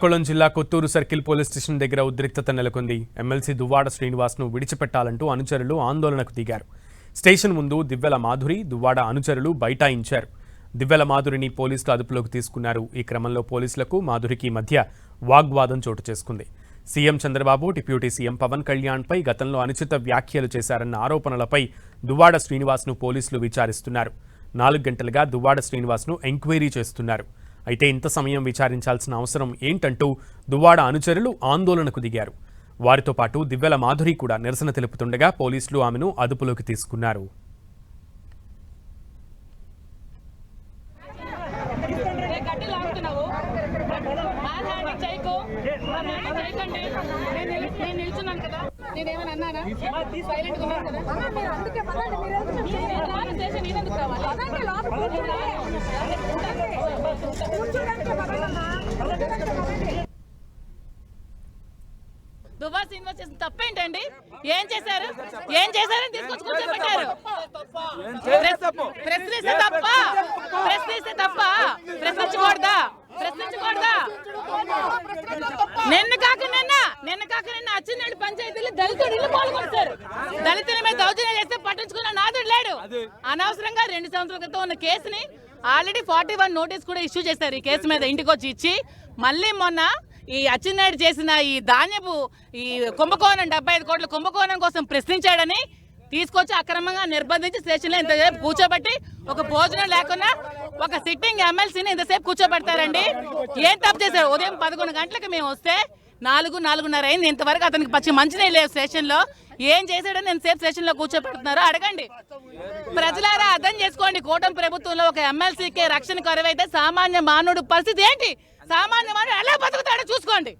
కొల్లం జిల్లా Kotturu circle police station దగ్గర ఉద్రిక్తత నెలకొంది. ఎమ్మెల్సీ దువ్వాడ శ్రీనివాస్ను విడిచిపెట్టాలంటూ అనుచరులు ఆందోళనకు దిగారు. స్టేషన్ ముందు దివ్వెల మాధురి, దువ్వాడ అనుచరులు బైఠాయించారు. దివ్వెల మాధురిని పోలీసులు అదుపులోకి తీసుకున్నారు. ఈ క్రమంలో పోలీసులకు మాధురికి మధ్య వాగ్వాదం చోటు చేసుకుంది. CM Chandrababu, deputy CM Pavan కళ్యాణ్పై గతంలో అనుచిత వ్యాఖ్యలు చేశారన్న ఆరోపణలపై దువ్వాడ శ్రీనివాస్ను పోలీసులు విచారిస్తున్నారు. 4 గంటలుగా దువ్వాడ శ్రీనివాస్ను ఎంక్వైరీ చేస్తున్నారు. అయితే ఇంత సమయం విచారించాల్సిన అవసరం ఏంటంటూ దువ్వాడ అనుచరులు ఆందోళనకు దిగారు. వారితో పాటు దివ్వెల మాధురి కూడా నిరసన తెలుపుతుండగా పోలీసులు ఆమెను అదుపులోకి తీసుకున్నారు. దువ్వాడ శ్రీనివాస్ చేసిన తప్పేంటండి? ఏం చేశారని తీసుకొచ్చి కూర్చోబెట్టారు. ప్రశ్నిస్తే తప్ప ప్రశ్నించకూడదా? నిన్న కాక నిన్న అచ్చినల్లి పంచాయతీలు దళితులు ఇల్లు పాల్గొంటారు. దళితుల మీద దౌర్జన్యం చేస్తే పట్టించుకున్న నాదుడు లేడు. అనవసరంగా 2 సంవత్సరాల క్రితం ఉన్న కేసుని ఆల్రెడీ 41 నోటీస్ కూడా ఇష్యూ చేశారు. ఈ కేసు మీద ఇంటికి వచ్చి ఇచ్చి మళ్ళీ మొన్న ఈ అచ్చెన్నాయుడు చేసిన ఈ ధాన్యపు ఈ కుంభకోణం 75 కోట్ల కుంభకోణం కోసం ప్రశ్నించాడని తీసుకొచ్చి అక్రమంగా నిర్బంధించి స్టేషన్లో ఇంతసేపు కూర్చోబెట్టి ఒక భోజనం లేకుండా ఒక సిట్టింగ్ ఎమ్మెల్సీని ఇంతసేపు కూర్చోబెడతారండి. ఏం తప్పు చేశారు? ఉదయం 11 గంటలకు మేము వస్తే 4:30 అయింది. ఇంతవరకు అతనికి పచ్చి మంచినీళ్ళు లేవు స్టేషన్లో. ఏం చేశాడని ఎంతసేపు స్టేషన్లో కూర్చోబెడుతున్నారో అడగండి. ప్రజలారా అర్థం చేసుకోండి. కూటమి ప్రభుత్వంలో ఒక ఎమ్మెల్సీకి రక్షణ కరువైతే సామాన్య మానవుడు పరిస్థితి ఏంటి? సామాన్య మానవుడు ఎలా బతుకుతాడో చూసుకోండి.